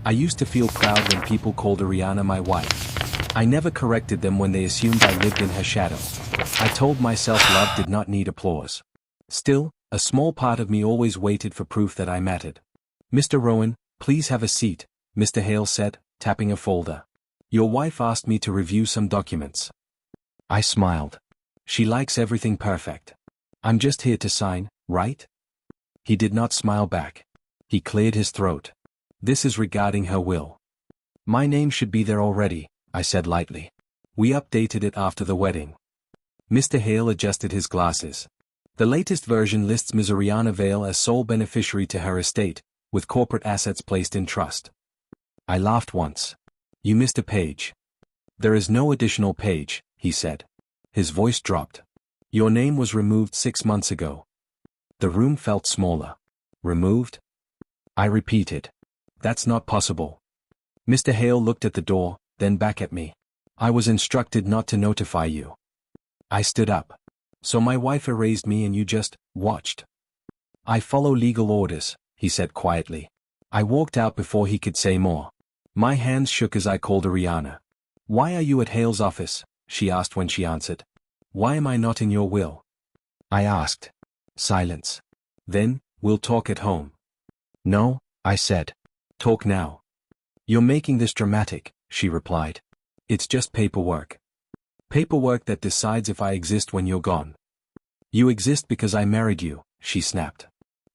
I used to feel proud when people called Ariana my wife. I never corrected them when they assumed I lived in her shadow. I told myself love did not need applause. Still, a small part of me always waited for proof that I mattered. "Mr. Rowan, please have a seat," Mr. Hale said, tapping a folder. "Your wife asked me to review some documents." I smiled. "She likes everything perfect. I'm just here to sign, right?" He did not smile back. He cleared his throat. "This is regarding her will." "My name should be there already," I said lightly. "We updated it after the wedding." Mr. Hale adjusted his glasses. "The latest version lists Ms. Ariana Vale as sole beneficiary to her estate, with corporate assets placed in trust." I laughed once. "You missed a page." "There is no additional page," he said. His voice dropped. "Your name was removed 6 months ago." The room felt smaller. "Removed?" I repeated. "That's not possible." Mr. Hale looked at the door, then back at me. "I was instructed not to notify you." I stood up. "So my wife erased me and you just watched?" "I follow legal orders," he said quietly. I walked out before he could say more. My hands shook as I called Ariana. "Why are you at Hale's office?" she asked when she answered. "Why am I not in your will?" I asked. Silence. "Then, we'll talk at home." "No," I said. "Talk now." "You're making this dramatic," she replied. "It's just paperwork. Paperwork that decides if I exist when you're gone." "You exist because I married you," she snapped.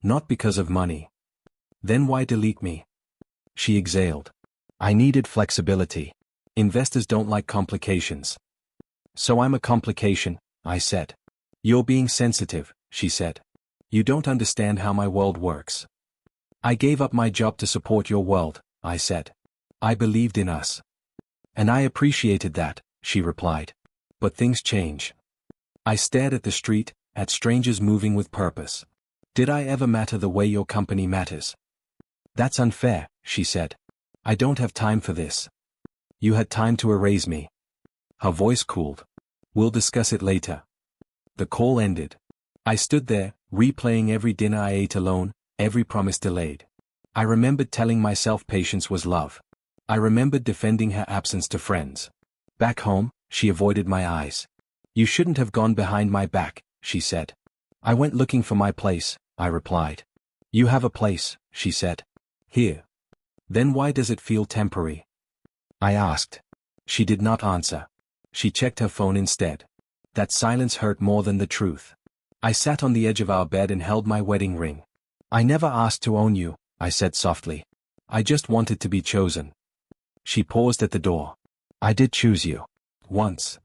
"Not because of money." "Then why delete me?" She exhaled. "I needed flexibility. Investors don't like complications." "So I'm a complication," I said. "You're being sensitive," she said. "You don't understand how my world works." "I gave up my job to support your world," I said. "I believed in us." "And I appreciated that," she replied. "But things change." I stared at the street, at strangers moving with purpose. "Did I ever matter the way your company matters?" "That's unfair," she said. "I don't have time for this." "You had time to erase me." Her voice cooled. "We'll discuss it later." The call ended. I stood there, replaying every dinner I ate alone, every promise delayed. I remembered telling myself patience was love. I remembered defending her absence to friends. Back home, she avoided my eyes. "You shouldn't have gone behind my back," she said. "I went looking for my place," I replied. "You have a place," she said. "Here." "Then why does it feel temporary?" I asked. She did not answer. She checked her phone instead. That silence hurt more than the truth. I sat on the edge of our bed and held my wedding ring. "I never asked to own you," I said softly. "I just wanted to be chosen." She paused at the door. "I did choose you. Once."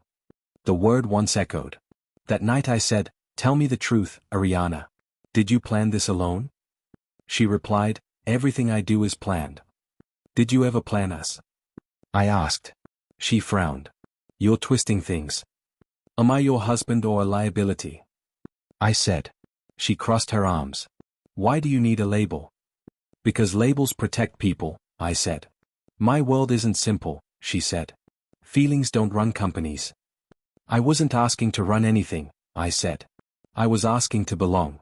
The word once echoed. That night I said, "Tell me the truth, Ariana. Did you plan this alone?" She replied, "Everything I do is planned." "Did you ever plan us?" I asked. She frowned. "You're twisting things. Am I your husband or a liability?" I said. She crossed her arms. "Why do you need a label?" "Because labels protect people," I said. "My world isn't simple," she said. "Feelings don't run companies." "I wasn't asking to run anything," I said. "I was asking to belong."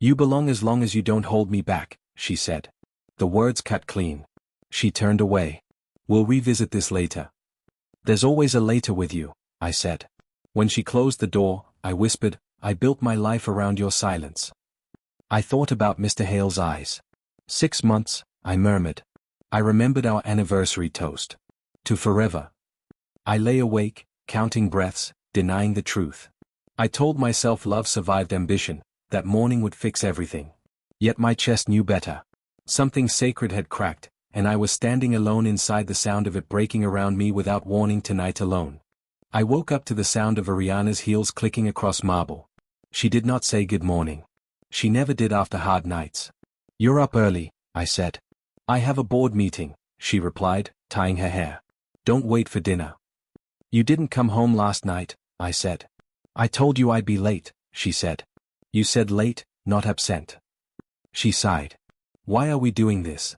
"You belong as long as you don't hold me back," she said. The words cut clean. She turned away. "We'll revisit this later." "There's always a later with you," I said. When she closed the door, I whispered, "I built my life around your silence." I thought about Mr. Hale's eyes. 6 months, I murmured. I remembered our anniversary toast. To forever. I lay awake, counting breaths, denying the truth. I told myself love survived ambition, that morning would fix everything. Yet my chest knew better. Something sacred had cracked, and I was standing alone inside the sound of it breaking around me without warning tonight alone. I woke up to the sound of Ariana's heels clicking across marble. She did not say good morning. She never did after hard nights. "You're up early," I said. "I have a board meeting," she replied, tying her hair. "Don't wait for dinner." "You didn't come home last night," I said. "I told you I'd be late," she said. "You said late, not absent." She sighed. "Why are we doing this?"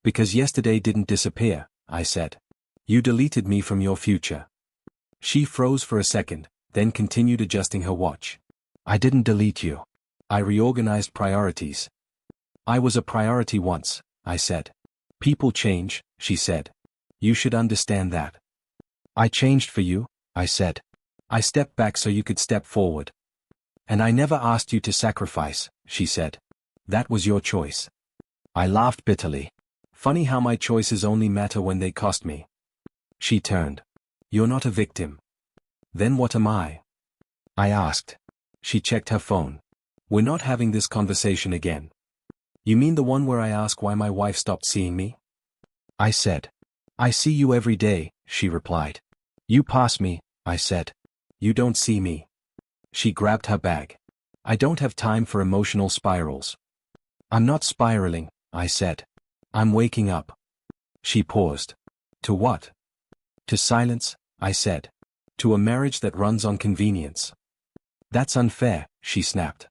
"Because yesterday didn't disappear," I said. "You deleted me from your future." She froze for a second, then continued adjusting her watch. "I didn't delete you. I reorganized priorities." "I was a priority once," I said. People change, she said. You should understand that. I changed for you, I said. I stepped back so you could step forward. And I never asked you to sacrifice, she said. That was your choice. I laughed bitterly. Funny how my choices only matter when they cost me. She turned. You're not a victim. Then what am I? I asked. She checked her phone. We're not having this conversation again. You mean the one where I ask why my wife stopped seeing me? I said. I see you every day, she replied. You pass me, I said. You don't see me. She grabbed her bag. I don't have time for emotional spirals. I'm not spiraling, I said. I'm waking up. She paused. To what? To silence, I said. To a marriage that runs on convenience. That's unfair, she snapped.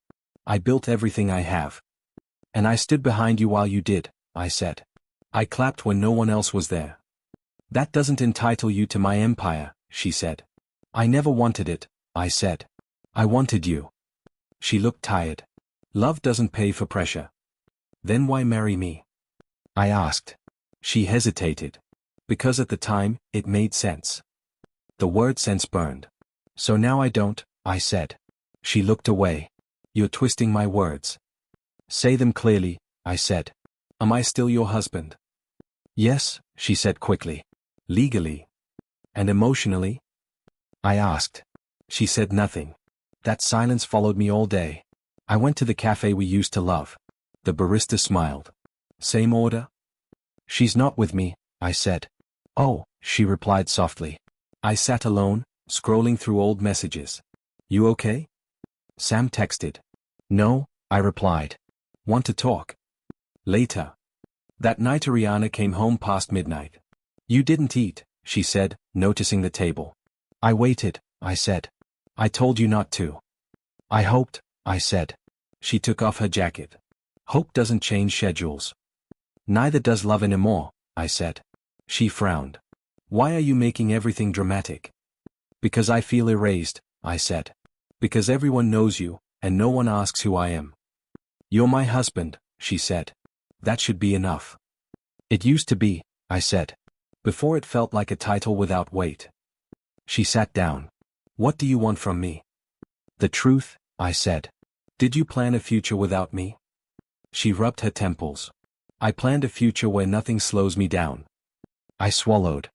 I built everything I have. And I stood behind you while you did, I said. I clapped when no one else was there. That doesn't entitle you to my empire, she said. I never wanted it, I said. I wanted you. She looked tired. Love doesn't pay for pressure. Then why marry me? I asked. She hesitated. Because at the time, it made sense. The word sense burned. So now I don't, I said. She looked away. You're twisting my words. Say them clearly, I said. Am I still your husband? Yes, she said quickly. Legally. And emotionally? I asked. She said nothing. That silence followed me all day. I went to the cafe we used to love. The barista smiled. Same order? She's not with me, I said. Oh, she replied softly. I sat alone, scrolling through old messages. You okay? Sam texted. No, I replied. Want to talk? Later. That night Ariana came home past midnight. You didn't eat, she said, noticing the table. I waited, I said. I told you not to. I hoped, I said. She took off her jacket. Hope doesn't change schedules. Neither does love anymore, I said. She frowned. Why are you making everything dramatic? Because I feel erased, I said. Because everyone knows you, and no one asks who I am. You're my husband, she said. That should be enough. It used to be, I said. Before it felt like a title without weight. She sat down. What do you want from me? The truth, I said. Did you plan a future without me? She rubbed her temples. I planned a future where nothing slows me down. I swallowed.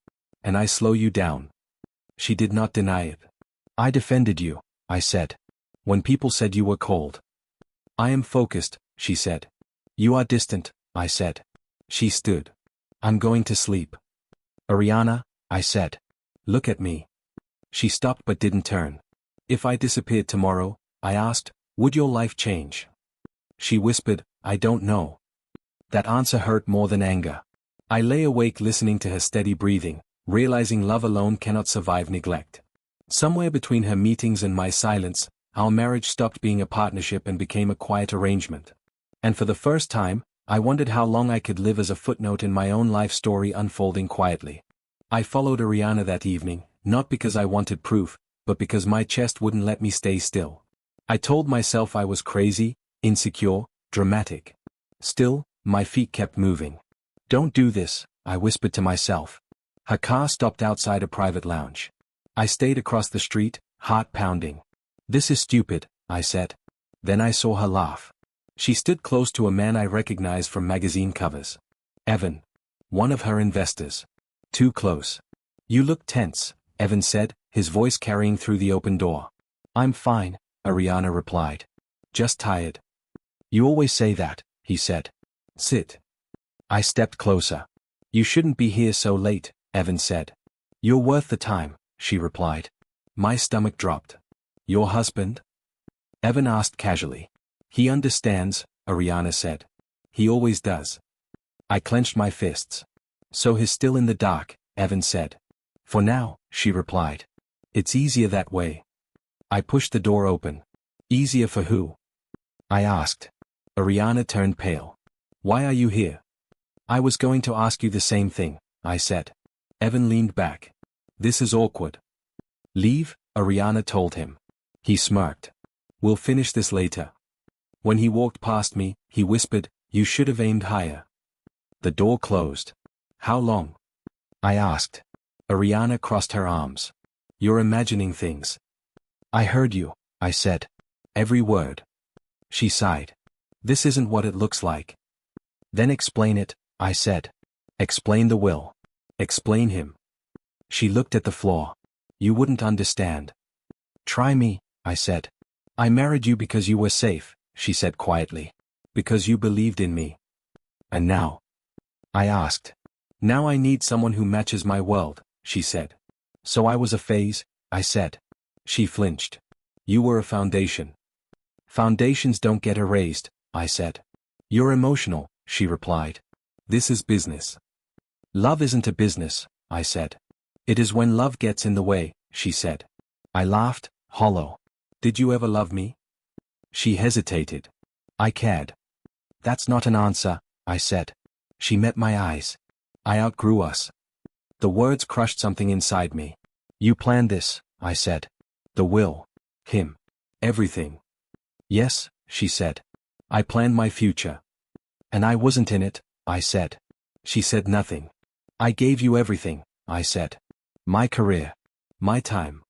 And I slow you down. She did not deny it. I defended you, I said. When people said you were cold. I am focused, she said. You are distant, I said. She stood. I'm going to sleep. Ariana, I said. Look at me. She stopped but didn't turn. If I disappeared tomorrow, I asked, would your life change? She whispered, I don't know. That answer hurt more than anger. I lay awake listening to her steady breathing, realizing love alone cannot survive neglect. Somewhere between her meetings and my silence, our marriage stopped being a partnership and became a quiet arrangement. And for the first time, I wondered how long I could live as a footnote in my own life story unfolding quietly. I followed Ariana that evening, not because I wanted proof, but because my chest wouldn't let me stay still. I told myself I was crazy, insecure, dramatic. Still, my feet kept moving. Don't do this, I whispered to myself. Her car stopped outside a private lounge. I stayed across the street, heart pounding. This is stupid, I said. Then I saw her laugh. She stood close to a man I recognized from magazine covers. Evan. One of her investors. Too close. You look tense, Evan said, his voice carrying through the open door. I'm fine, Ariana replied. Just tired. You always say that, he said. Sit. I stepped closer. You shouldn't be here so late, Evan said. You're worth the time, she replied. My stomach dropped. Your husband? Evan asked casually. He understands, Ariana said. He always does. I clenched my fists. So he's still in the dark, Evan said. For now, she replied. It's easier that way. I pushed the door open. Easier for who? I asked. Ariana turned pale. Why are you here? I was going to ask you the same thing, I said. Evan leaned back. This is awkward. Leave, Ariana told him. He smirked. We'll finish this later. When he walked past me, he whispered, you should have aimed higher. The door closed. How long? I asked. Ariana crossed her arms. You're imagining things. I heard you, I said. Every word. She sighed. This isn't what it looks like. Then explain it, I said. Explain the will. Explain him. She looked at the floor. You wouldn't understand. Try me, I said. I married you because you were safe, she said quietly. Because you believed in me. And now? I asked. Now I need someone who matches my world, she said. So I was a phase, I said. She flinched. You were a foundation. Foundations don't get erased, I said. You're emotional, she replied. This is business. Love isn't a business, I said. It is when love gets in the way, she said. I laughed, hollow. Did you ever love me? She hesitated. I cared. That's not an answer, I said. She met my eyes. I outgrew us. The words crushed something inside me. You planned this, I said. The will. Him. Everything. Yes, she said. I planned my future. And I wasn't in it, I said. She said nothing. I gave you everything, I said. My career. My time.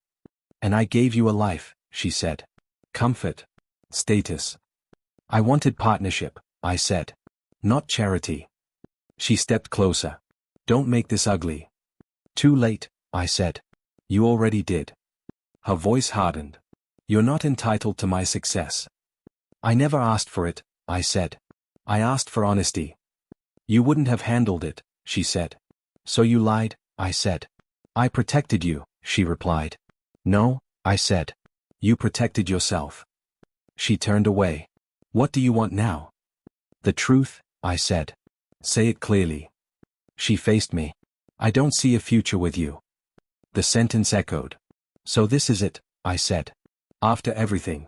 And I gave you a life, she said. Comfort. Status. I wanted partnership, I said. Not charity. She stepped closer. Don't make this ugly. Too late, I said. You already did. Her voice hardened. You're not entitled to my success. I never asked for it, I said. I asked for honesty. You wouldn't have handled it, she said. So you lied, I said. I protected you, she replied. No, I said. You protected yourself. She turned away. What do you want now? The truth, I said. Say it clearly. She faced me. I don't see a future with you. The sentence echoed. So this is it, I said. After everything.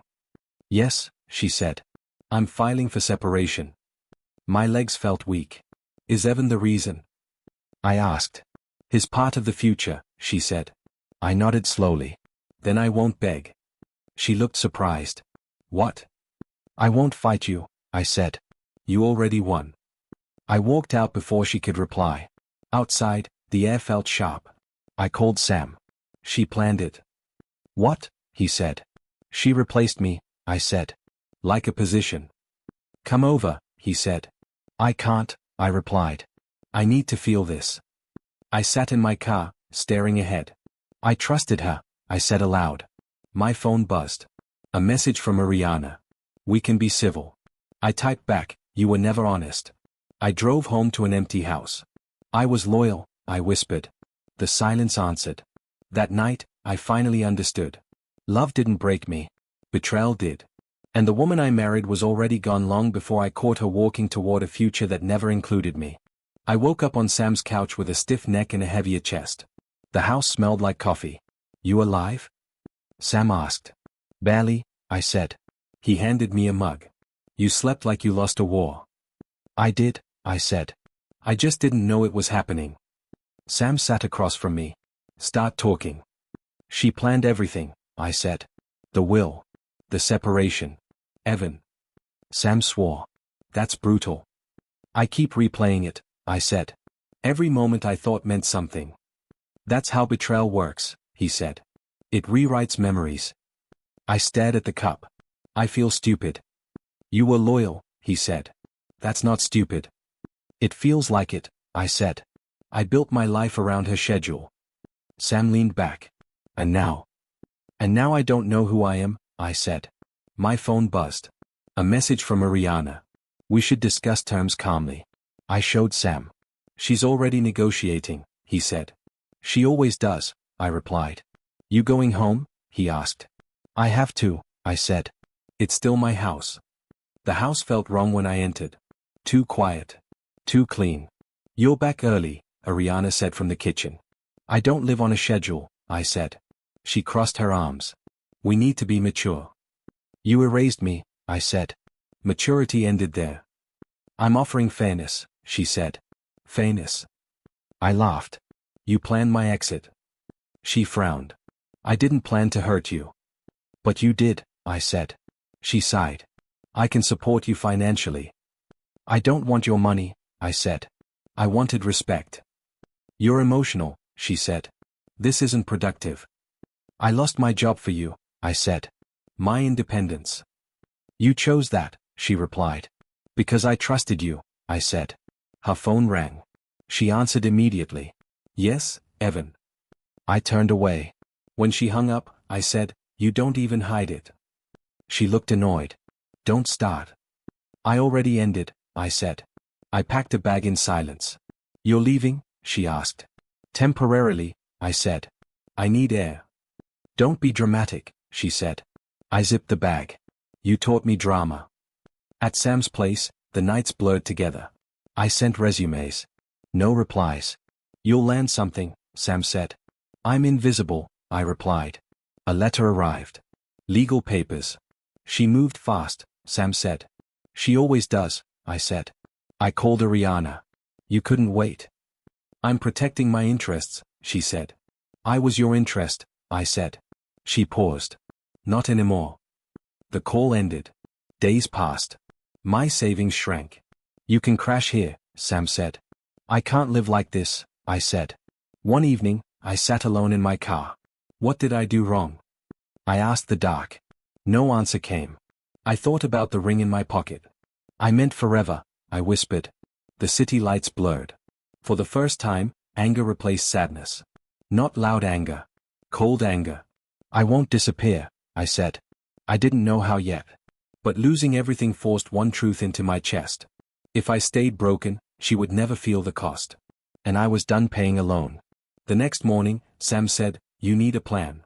Yes, she said. I'm filing for separation. My legs felt weak. Is Evan the reason? I asked. His part of the future, she said. I nodded slowly. Then I won't beg. She looked surprised. What? I won't fight you, I said. You already won. I walked out before she could reply. Outside, the air felt sharp. I called Sam. She planned it. What? He said. She replaced me, I said. Like a position. Come over, he said. I can't, I replied. I need to feel this. I sat in my car, staring ahead. I trusted her, I said aloud. My phone buzzed. A message from Ariana. We can be civil. I typed back, you were never honest. I drove home to an empty house. I was loyal, I whispered. The silence answered. That night, I finally understood. Love didn't break me. Betrayal did. And the woman I married was already gone long before I caught her walking toward a future that never included me. I woke up on Sam's couch with a stiff neck and a heavier chest. The house smelled like coffee. You alive? Sam asked. Barely, I said. He handed me a mug. You slept like you lost a war. I did, I said. I just didn't know it was happening. Sam sat across from me. Start talking. She planned everything, I said. The will. The separation. Evan. Sam swore. That's brutal. I keep replaying it, I said. Every moment I thought meant something. That's how betrayal works, he said. It rewrites memories. I stared at the cup. I feel stupid. You were loyal, he said. That's not stupid. It feels like it, I said. I built my life around her schedule. Sam leaned back. And now? And now I don't know who I am, I said. My phone buzzed. A message from Ariana. We should discuss terms calmly. I showed Sam. She's already negotiating, he said. She always does, I replied. You going home? He asked. I have to, I said. It's still my house. The house felt wrong when I entered. Too quiet. Too clean. You're back early, Ariana said from the kitchen. I don't live on a schedule, I said. She crossed her arms. We need to be mature. You erased me, I said. Maturity ended there. I'm offering fairness, she said. Fairness. I laughed. You planned my exit. She frowned. I didn't plan to hurt you. But you did, I said. She sighed. I can support you financially. I don't want your money, I said. I wanted respect. You're emotional, she said. This isn't productive. I lost my job for you, I said. My independence. You chose that, she replied. Because I trusted you, I said. Her phone rang. She answered immediately. Yes, Evan. I turned away. When she hung up, I said, you don't even hide it. She looked annoyed. Don't start. I already ended, I said. I packed a bag in silence. You're leaving? She asked. Temporarily, I said. I need air. Don't be dramatic, she said. I zipped the bag. You taught me drama. At Sam's place, the nights blurred together. I sent resumes. No replies. You'll land something, Sam said. I'm invisible, I replied. A letter arrived. Legal papers. She moved fast, Sam said. She always does, I said. I called Ariana. You couldn't wait. I'm protecting my interests, she said. I was your interest, I said. She paused. Not anymore. The call ended. Days passed. My savings shrank. You can crash here, Sam said. I can't live like this, I said. One evening, I sat alone in my car. What did I do wrong? I asked the dark. No answer came. I thought about the ring in my pocket. I meant forever, I whispered. The city lights blurred. For the first time, anger replaced sadness. Not loud anger. Cold anger. I won't disappear, I said. I didn't know how yet. But losing everything forced one truth into my chest. If I stayed broken, she would never feel the cost. And I was done paying a loan. The next morning, Sam said, you need a plan.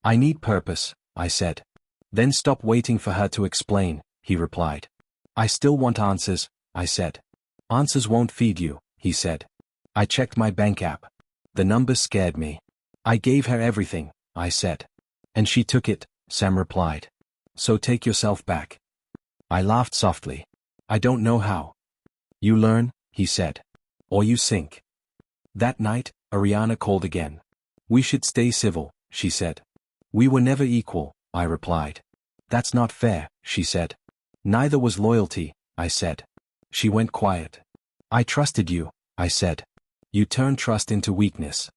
I need purpose, I said. Then stop waiting for her to explain, he replied. I still want answers, I said. Answers won't feed you, he said. I checked my bank app. The numbers scared me. I gave her everything, I said. And she took it, Sam replied. So take yourself back. I laughed softly. I don't know how. You learn, he said. Or you sink. That night, Ariana called again. We should stay civil, she said. We were never equal, I replied. That's not fair, she said. Neither was loyalty, I said. She went quiet. I trusted you, I said. You turned trust into weakness.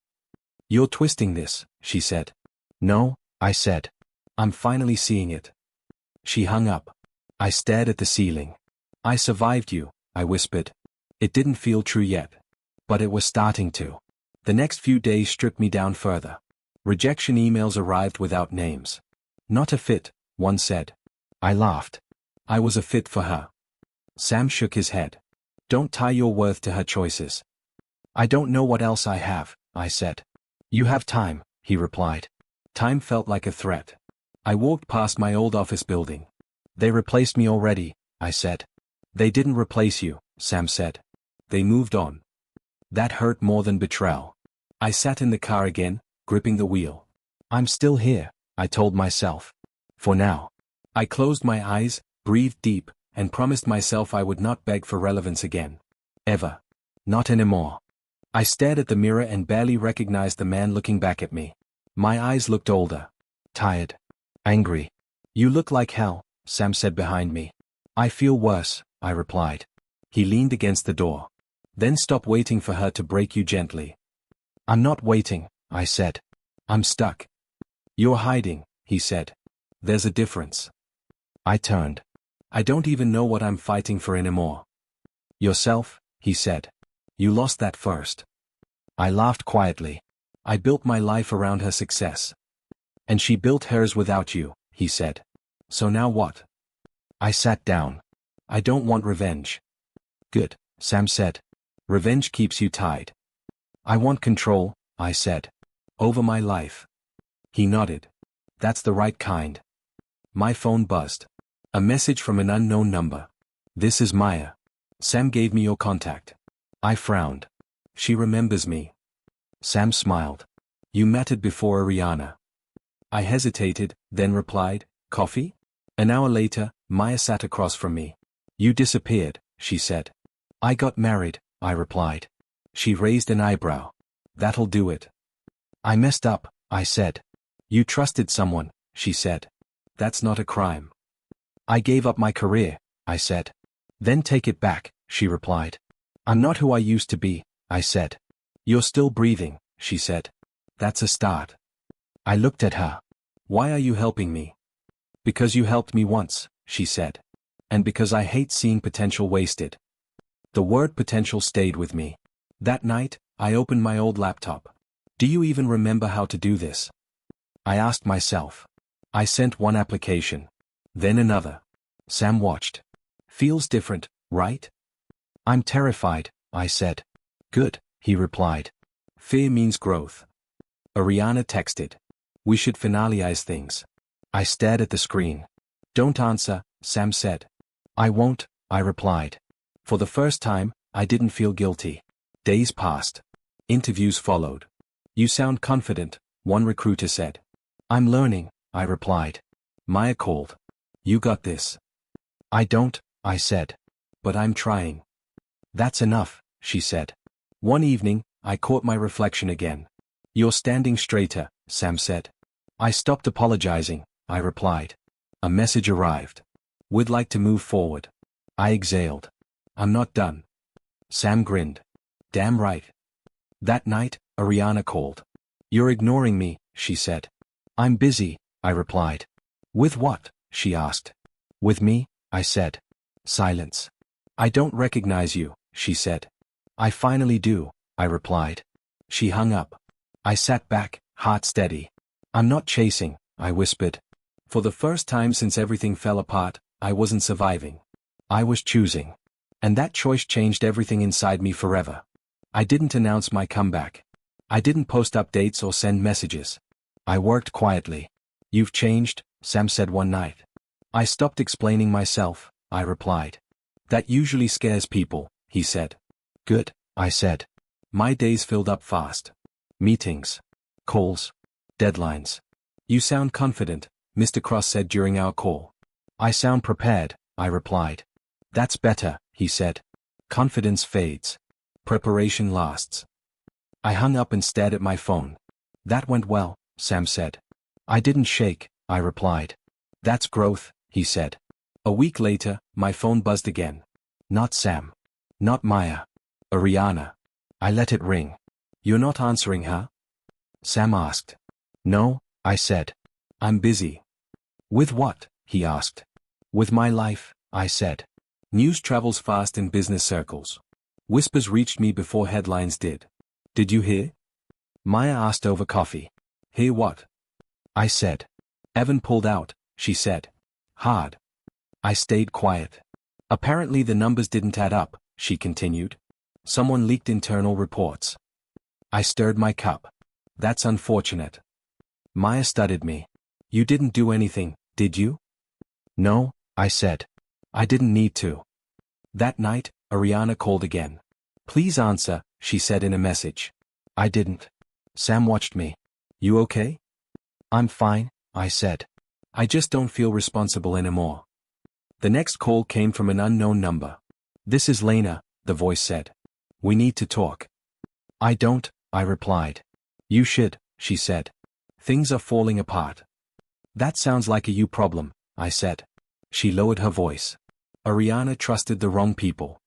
You're twisting this, she said. No, I said. I'm finally seeing it. She hung up. I stared at the ceiling. I survived you, I whispered. It didn't feel true yet. But it was starting to. The next few days stripped me down further. Rejection emails arrived without names. Not a fit, one said. I laughed. I was a fit for her. Sam shook his head. Don't tie your worth to her choices. I don't know what else I have, I said. You have time, he replied. Time felt like a threat. I walked past my old office building. They replaced me already, I said. They didn't replace you, Sam said. They moved on. That hurt more than betrayal. I sat in the car again, gripping the wheel. I'm still here, I told myself. For now. I closed my eyes, breathed deep, and promised myself I would not beg for relevance again. Ever. Not anymore. I stared at the mirror and barely recognized the man looking back at me. My eyes looked older. Tired. Angry. You look like hell, Sam said behind me. I feel worse, I replied. He leaned against the door. Then stop waiting for her to break you gently. I'm not waiting, I said. I'm stuck. You're hiding, he said. There's a difference. I turned. I don't even know what I'm fighting for anymore. Yourself, he said. You lost that first. I laughed quietly. I built my life around her success. And she built hers without you, he said. So now what? I sat down. I don't want revenge. Good, Sam said. Revenge keeps you tied. I want control, I said. Over my life. He nodded. That's the right kind. My phone buzzed. A message from an unknown number. This is Maya. Sam gave me your contact. I frowned. She remembers me. Sam smiled. You mattered before Ariana. I hesitated, then replied, coffee? An hour later, Maya sat across from me. You disappeared, she said. I got married, I replied. She raised an eyebrow. That'll do it. I messed up, I said. You trusted someone, she said. That's not a crime. I gave up my career, I said. Then take it back, she replied. I'm not who I used to be, I said. You're still breathing, she said. That's a start. I looked at her. Why are you helping me? Because you helped me once, she said. And because I hate seeing potential wasted. The word potential stayed with me. That night, I opened my old laptop. Do you even remember how to do this? I asked myself. I sent one application. Then another. Sam watched. Feels different, right? I'm terrified, I said. Good, he replied. Fear means growth. Ariana texted. We should finalize things. I stared at the screen. Don't answer, Sam said. I won't, I replied. For the first time, I didn't feel guilty. Days passed. Interviews followed. You sound confident, one recruiter said. I'm learning, I replied. Maya called. You got this. I don't, I said. But I'm trying. That's enough, she said. One evening, I caught my reflection again. You're standing straighter, Sam said. I stopped apologizing, I replied. A message arrived. We'd like to move forward. I exhaled. I'm not done. Sam grinned. Damn right. That night, Ariana called. You're ignoring me, she said. I'm busy, I replied. With what? She asked. With me, I said. Silence. I don't recognize you, she said. I finally do, I replied. She hung up. I sat back, heart steady. I'm not chasing, I whispered. For the first time since everything fell apart, I wasn't surviving. I was choosing. And that choice changed everything inside me forever. I didn't announce my comeback. I didn't post updates or send messages. I worked quietly. You've changed, Sam said one night. I stopped explaining myself, I replied. That usually scares people, he said. Good, I said. My days filled up fast. Meetings. Calls. Deadlines. You sound confident, Mr. Cross said during our call. I sound prepared, I replied. That's better, he said. Confidence fades. Preparation lasts. I hung up and stared at my phone. That went well, Sam said. I didn't shake, I replied. That's growth, he said. A week later, my phone buzzed again. Not Sam. Not Maya. Ariana. I let it ring. You're not answering her? Sam asked. No, I said. I'm busy. With what? He asked. With my life, I said. News travels fast in business circles. Whispers reached me before headlines did. Did you hear? Maya asked over coffee. Hear what? I said. Evan pulled out, she said. Hard. I stayed quiet. Apparently the numbers didn't add up, she continued. Someone leaked internal reports. I stirred my cup. That's unfortunate. Maya studied me. You didn't do anything, did you? No, I said. I didn't need to. That night, Ariana called again. Please answer, she said in a message. I didn't. Sam watched me. You okay? I'm fine, I said. I just don't feel responsible anymore. The next call came from an unknown number. This is Lena, the voice said. We need to talk. I don't, I replied. You should, she said. Things are falling apart. That sounds like a you problem, I said. She lowered her voice. Ariana trusted the wrong people.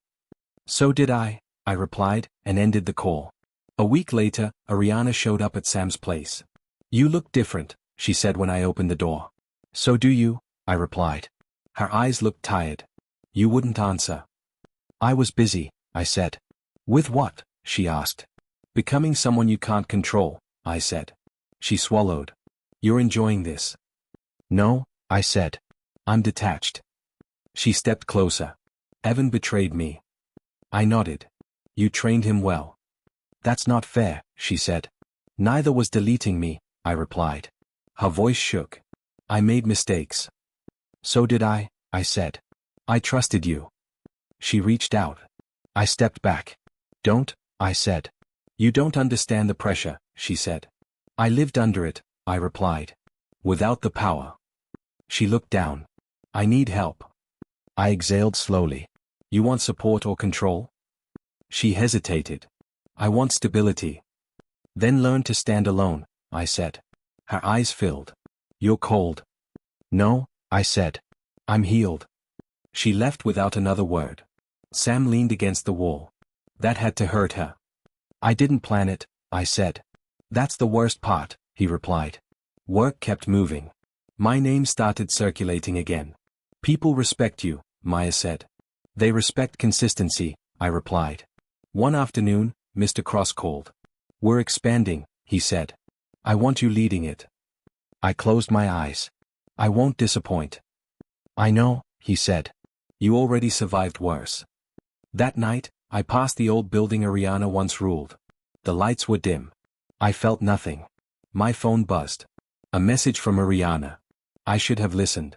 So did I replied, and ended the call. A week later, Ariana showed up at Sam's place. You look different, she said when I opened the door. So do you, I replied. Her eyes looked tired. You wouldn't answer. I was busy, I said. With what? She asked. Becoming someone you can't control, I said. She swallowed. You're enjoying this. No, I said. I'm detached. She stepped closer. Evan betrayed me. I nodded. You trained him well. That's not fair, she said. Neither was deleting me, I replied. Her voice shook. I made mistakes. So did I said. I trusted you. She reached out. I stepped back. Don't, I said. You don't understand the pressure, she said. I lived under it, I replied. Without the power. She looked down. I need help. I exhaled slowly. You want support or control? She hesitated. I want stability. Then learn to stand alone, I said. Her eyes filled. You're cold. No, I said. I'm healed. She left without another word. Sam leaned against the wall. That had to hurt her. I didn't plan it, I said. That's the worst part, he replied. Work kept moving. My name started circulating again. People respect you, Maya said. They respect consistency, I replied. One afternoon, Mr. Cross called. We're expanding, he said. I want you leading it. I closed my eyes. I won't disappoint. I know, he said. You already survived worse. That night, I passed the old building Ariana once ruled. The lights were dim. I felt nothing. My phone buzzed. A message from Ariana. I should have listened.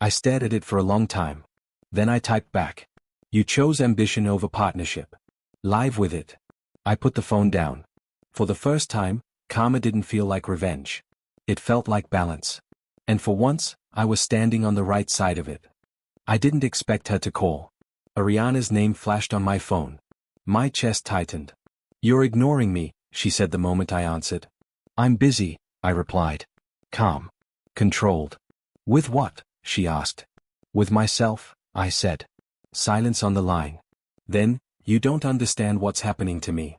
I stared at it for a long time. Then I typed back. You chose ambition over partnership. Live with it. I put the phone down. For the first time, karma didn't feel like revenge. It felt like balance. And for once, I was standing on the right side of it. I didn't expect her to call. Ariana's name flashed on my phone. My chest tightened. You're ignoring me, she said the moment I answered. I'm busy, I replied. Calm. Controlled. With what? She asked. With myself, I said. Silence on the line. Then, you don't understand what's happening to me.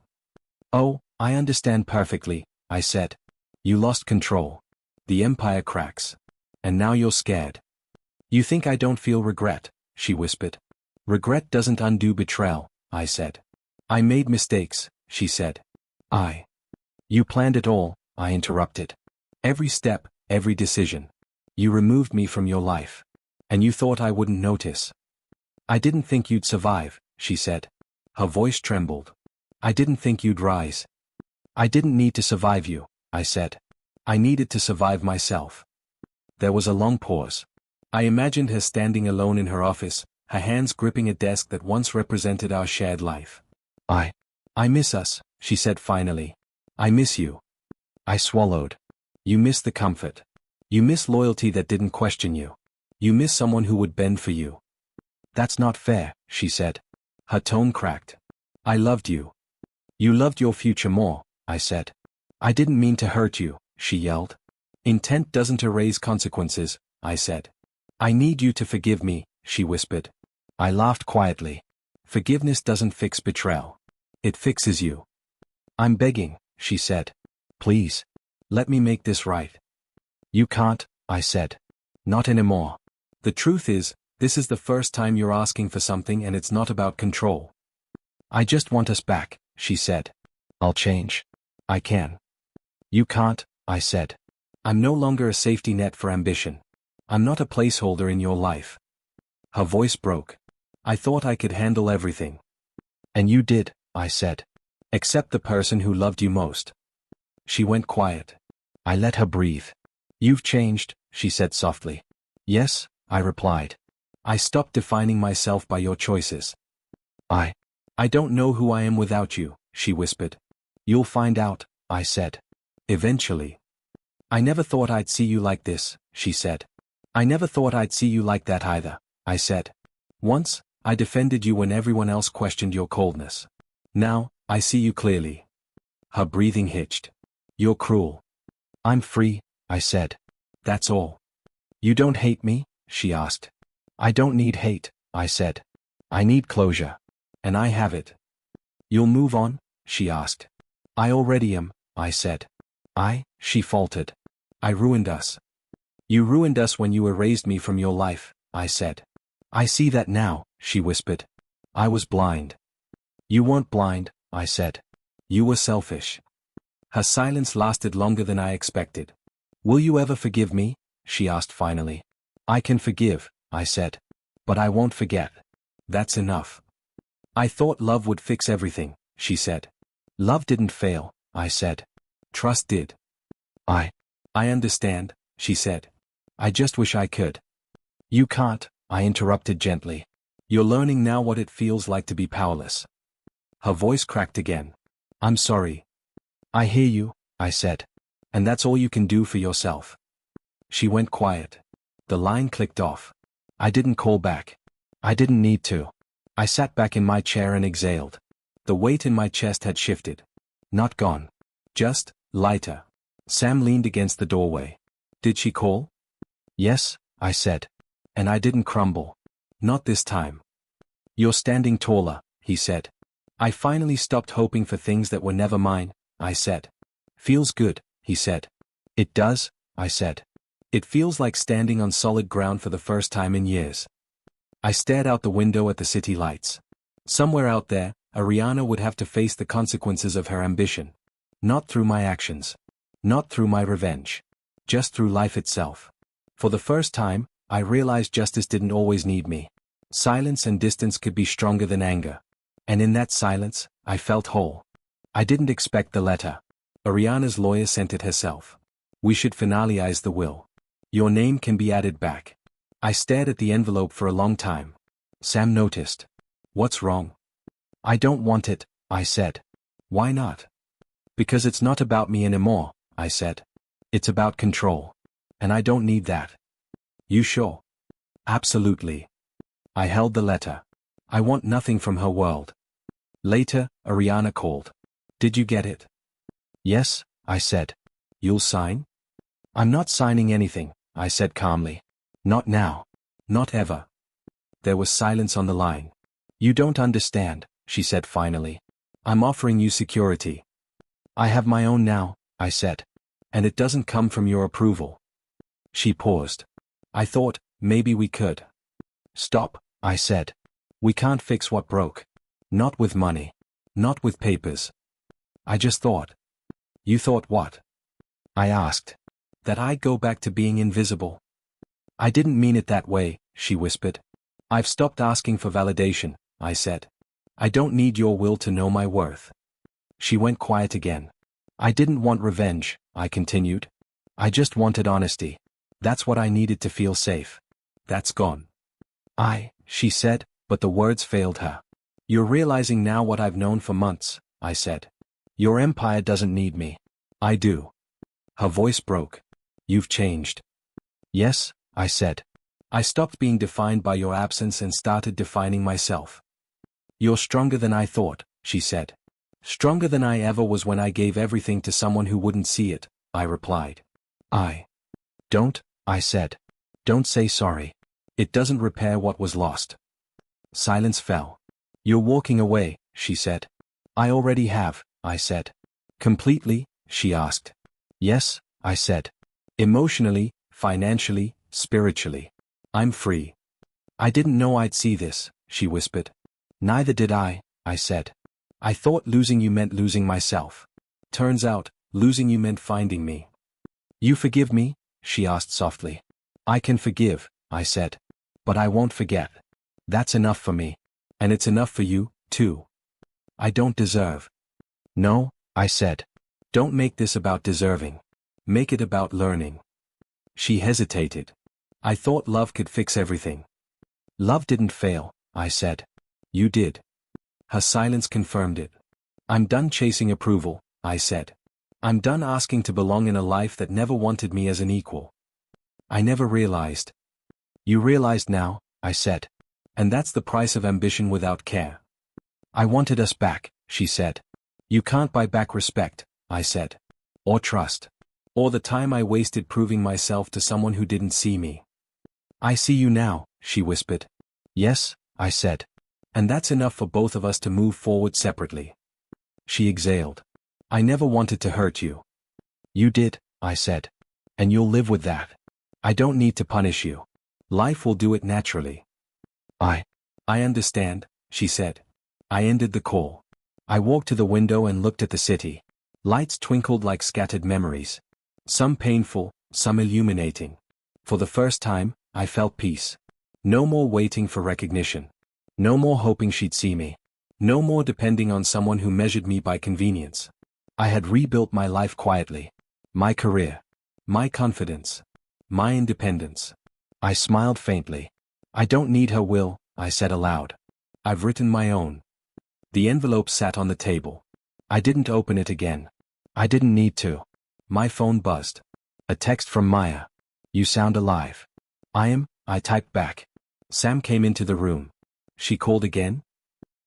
Oh, I understand perfectly, I said. You lost control. The empire cracks. And now you're scared. You think I don't feel regret, she whispered. Regret doesn't undo betrayal, I said. I made mistakes, she said. You planned it all, I interrupted. Every step, every decision. You removed me from your life. And you thought I wouldn't notice. I didn't think you'd survive, she said. Her voice trembled. I didn't think you'd rise. I didn't need to survive you, I said. I needed to survive myself. There was a long pause. I imagined her standing alone in her office, her hands gripping a desk that once represented our shared life. I miss us, she said finally. I miss you. I swallowed. You miss the comfort. You miss loyalty that didn't question you. You miss someone who would bend for you. That's not fair, she said. Her tone cracked. I loved you. You loved your future more, I said. I didn't mean to hurt you, she yelled. Intent doesn't erase consequences, I said. I need you to forgive me, she whispered. I laughed quietly. Forgiveness doesn't fix betrayal. It fixes you. I'm begging, she said. Please. Let me make this right. You can't, I said. Not anymore. The truth is, this is the first time you're asking for something and it's not about control. I just want us back, she said. I'll change. I can. You can't, I said. I'm no longer a safety net for ambition. I'm not a placeholder in your life. Her voice broke. I thought I could handle everything. And you did, I said. Except the person who loved you most. She went quiet. I let her breathe. You've changed, she said softly. Yes, I replied. I stopped defining myself by your choices. I don't know who I am without you, she whispered. You'll find out, I said. Eventually. I never thought I'd see you like this, she said. I never thought I'd see you like that either, I said. Once, I defended you when everyone else questioned your coldness. Now, I see you clearly. Her breathing hitched. You're cruel. I'm free, I said. That's all. You don't hate me? She asked. I don't need hate, I said. I need closure. And I have it. You'll move on? She asked. I already am, I said. She faltered. I ruined us. You ruined us when you erased me from your life, I said. I see that now, she whispered. I was blind. You weren't blind, I said. You were selfish. Her silence lasted longer than I expected. Will you ever forgive me? She asked finally. I can forgive, I said. But I won't forget. That's enough. I thought love would fix everything, she said. Love didn't fail, I said. Trust did. I understand, she said. I just wish I could. You can't, I interrupted gently. You're learning now what it feels like to be powerless. Her voice cracked again. I'm sorry. I hear you, I said. And that's all you can do for yourself. She went quiet. The line clicked off. I didn't call back. I didn't need to. I sat back in my chair and exhaled. The weight in my chest had shifted. Not gone. Just lighter. Sam leaned against the doorway. Did she call? Yes, I said. And I didn't crumble. Not this time. You're standing taller, he said. I finally stopped hoping for things that were never mine, I said. Feels good, he said. It does, I said. It feels like standing on solid ground for the first time in years. I stared out the window at the city lights. Somewhere out there, Ariana would have to face the consequences of her ambition. Not through my actions. Not through my revenge. Just through life itself. For the first time, I realized justice didn't always need me. Silence and distance could be stronger than anger. And in that silence, I felt whole. I didn't expect the letter. Ariana's lawyer sent it herself. We should finalize the will. Your name can be added back. I stared at the envelope for a long time. Sam noticed. What's wrong? I don't want it, I said. Why not? Because it's not about me anymore, I said. It's about control. And I don't need that. You sure? Absolutely. I held the letter. I want nothing from her world. Later, Ariana called. Did you get it? Yes, I said. You'll sign? I'm not signing anything, I said calmly. Not now. Not ever. There was silence on the line. You don't understand, she said finally. I'm offering you security. I have my own now, I said. And it doesn't come from your approval. She paused. I thought, maybe we could. Stop, I said. We can't fix what broke. Not with money. Not with papers. I just thought. You thought what? I asked. That I'd go back to being invisible. I didn't mean it that way, she whispered. I've stopped asking for validation, I said. I don't need your will to know my worth. She went quiet again. I didn't want revenge, I continued. I just wanted honesty. That's what I needed to feel safe. That's gone. She said, but the words failed her. You're realizing now what I've known for months, I said. Your empire doesn't need me. I do. Her voice broke. You've changed. Yes, I said. I stopped being defined by your absence and started defining myself. You're stronger than I thought, she said. Stronger than I ever was when I gave everything to someone who wouldn't see it, I replied. Don't, I said. Don't say sorry. It doesn't repair what was lost. Silence fell. You're walking away, she said. I already have, I said. Completely, she asked. Yes, I said. Emotionally, financially, spiritually. I'm free. I didn't know I'd see this, she whispered. Neither did I said. I thought losing you meant losing myself. Turns out, losing you meant finding me. You forgive me? She asked softly. I can forgive, I said. But I won't forget. That's enough for me. And it's enough for you, too. I don't deserve. No, I said. Don't make this about deserving. Make it about learning. She hesitated. I thought love could fix everything. Love didn't fail, I said. You did. Her silence confirmed it. I'm done chasing approval, I said. I'm done asking to belong in a life that never wanted me as an equal. I never realized. You realized now, I said. And that's the price of ambition without care. I wanted us back, she said. You can't buy back respect, I said. Or trust. Or the time I wasted proving myself to someone who didn't see me. I see you now, she whispered. Yes, I said. And that's enough for both of us to move forward separately. She exhaled. I never wanted to hurt you. You did, I said. And you'll live with that. I don't need to punish you. Life will do it naturally. I understand, she said. I ended the call. I walked to the window and looked at the city. Lights twinkled like scattered memories. Some painful, some illuminating. For the first time, I felt peace. No more waiting for recognition. No more hoping she'd see me. No more depending on someone who measured me by convenience. I had rebuilt my life quietly. My career. My confidence. My independence. I smiled faintly. I don't need her will, I said aloud. I've written my own. The envelope sat on the table. I didn't open it again. I didn't need to. My phone buzzed. A text from Maya. You sound alive. I typed back. Sam came into the room. She called again?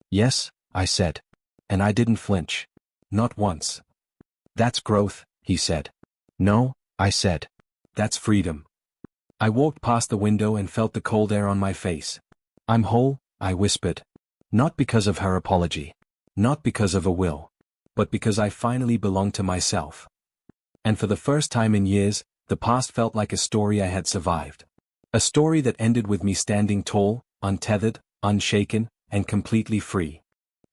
Yes, I said. And I didn't flinch. Not once. That's growth, he said. No, I said. That's freedom. I walked past the window and felt the cold air on my face. I'm whole, I whispered. Not because of her apology. Not because of a will, but because I finally belonged to myself. And for the first time in years, the past felt like a story I had survived. A story that ended with me standing tall, untethered, unshaken, and completely free.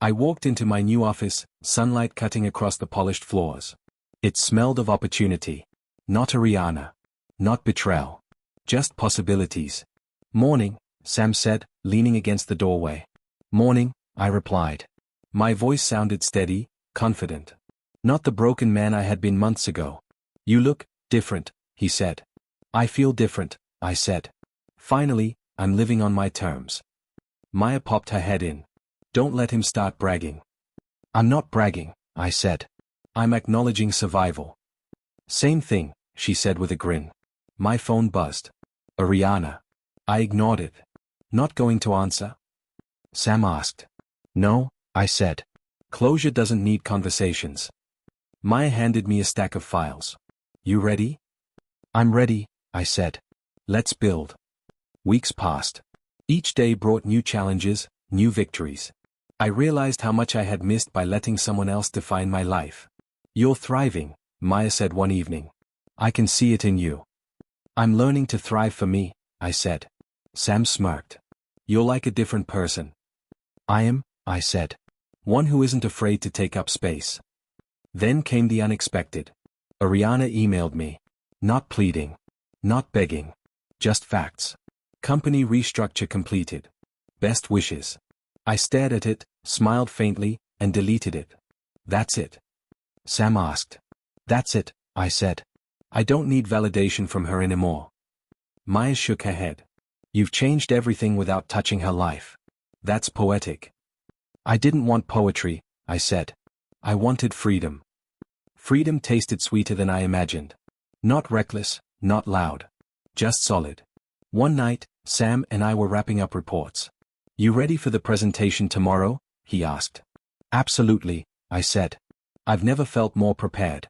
I walked into my new office, sunlight cutting across the polished floors. It smelled of opportunity. Not Ariana. Not betrayal. Just possibilities. "Morning," Sam said, leaning against the doorway. "Morning," I replied. My voice sounded steady, confident. Not the broken man I had been months ago. "You look different," he said. "I feel different," I said. "Finally, I'm living on my terms." Maya popped her head in. "Don't let him start bragging." "I'm not bragging," I said. "I'm acknowledging survival." "Same thing," she said with a grin. My phone buzzed. "Ariana." I ignored it. "Not going to answer?" Sam asked. "No," I said. "Closure doesn't need conversations." Maya handed me a stack of files. "You ready?" "I'm ready," I said. "Let's build." Weeks passed. Each day brought new challenges, new victories. I realized how much I had missed by letting someone else define my life. "You're thriving," Maya said one evening. "I can see it in you." "I'm learning to thrive for me," I said. Sam smirked. "You're like a different person." "I am," I said. "One who isn't afraid to take up space." Then came the unexpected. Ariana emailed me. Not pleading. Not begging. Just facts. "Company restructure completed. Best wishes." I stared at it, smiled faintly, and deleted it. "That's it?" Sam asked. "That's it," I said. "I don't need validation from her anymore." Maya shook her head. "You've changed everything without touching her life. That's poetic." "I didn't want poetry," I said. "I wanted freedom." Freedom tasted sweeter than I imagined. Not reckless, not loud. Just solid. One night, Sam and I were wrapping up reports. "You ready for the presentation tomorrow?" he asked. "Absolutely," I said. "I've never felt more prepared."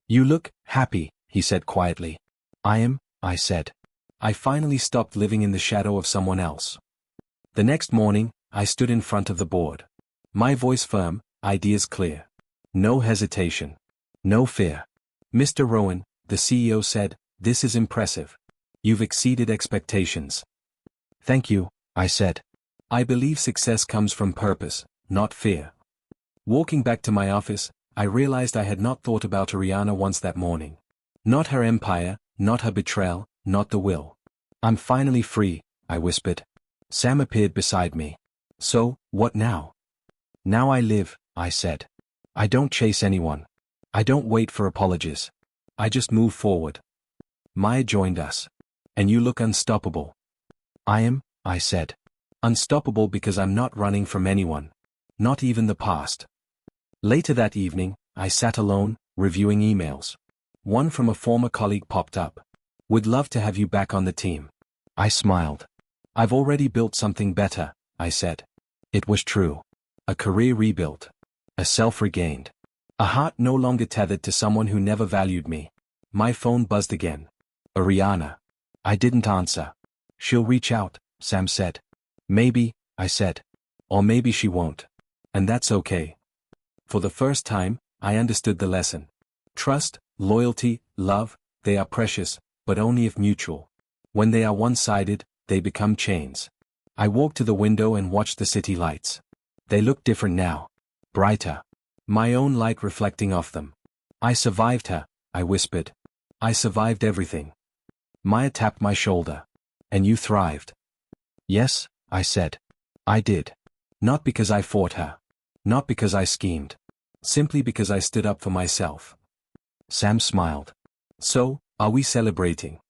"You look happy," he said quietly. "I am," I said. I finally stopped living in the shadow of someone else. The next morning, I stood in front of the board. My voice firm, ideas clear. No hesitation. No fear. "Mr. Rowan," the CEO said, "this is impressive. You've exceeded expectations." "Thank you," I said. "I believe success comes from purpose, not fear." Walking back to my office, I realized I had not thought about Ariana once that morning. Not her empire, not her betrayal, not the will. "I'm finally free," I whispered. Sam appeared beside me. "So, what now?" "Now I live," I said. "I don't chase anyone. I don't wait for apologies. I just move forward." Maya joined us. "And you look unstoppable." "I am," I said. "Unstoppable because I'm not running from anyone. Not even the past." Later that evening, I sat alone, reviewing emails. One from a former colleague popped up. "Would love to have you back on the team." I smiled. "I've already built something better," I said. It was true. A career rebuilt. A self regained. A heart no longer tethered to someone who never valued me. My phone buzzed again. "Ariana." I didn't answer. "She'll reach out," Sam said. "Maybe," I said. "Or maybe she won't. And that's okay." For the first time, I understood the lesson. Trust, loyalty, love, they are precious, but only if mutual. When they are one-sided, they become chains. I walked to the window and watched the city lights. They looked different now. Brighter. My own light reflecting off them. "I survived her," I whispered. "I survived everything." Maya tapped my shoulder. "And you thrived." "Yes," I said. "I did. Not because I fought her. Not because I schemed. Simply because I stood up for myself." Sam smiled. "So, are we celebrating?"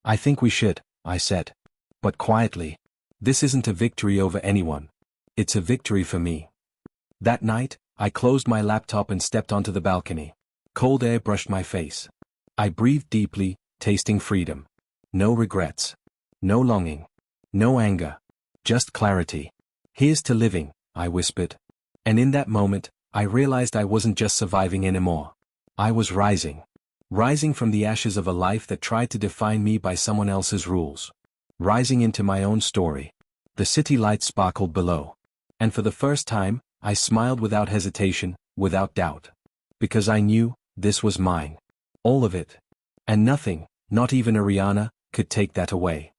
"I think we should," I said. "But quietly. This isn't a victory over anyone. It's a victory for me." That night, I closed my laptop and stepped onto the balcony. Cold air brushed my face. I breathed deeply, tasting freedom. No regrets. No longing. No anger. Just clarity. "Here's to living," I whispered. And in that moment, I realized I wasn't just surviving anymore. I was rising. Rising from the ashes of a life that tried to define me by someone else's rules. Rising into my own story. The city lights sparkled below. And for the first time, I smiled without hesitation, without doubt. Because I knew, this was mine. All of it. And nothing, not even Ariana, could take that away.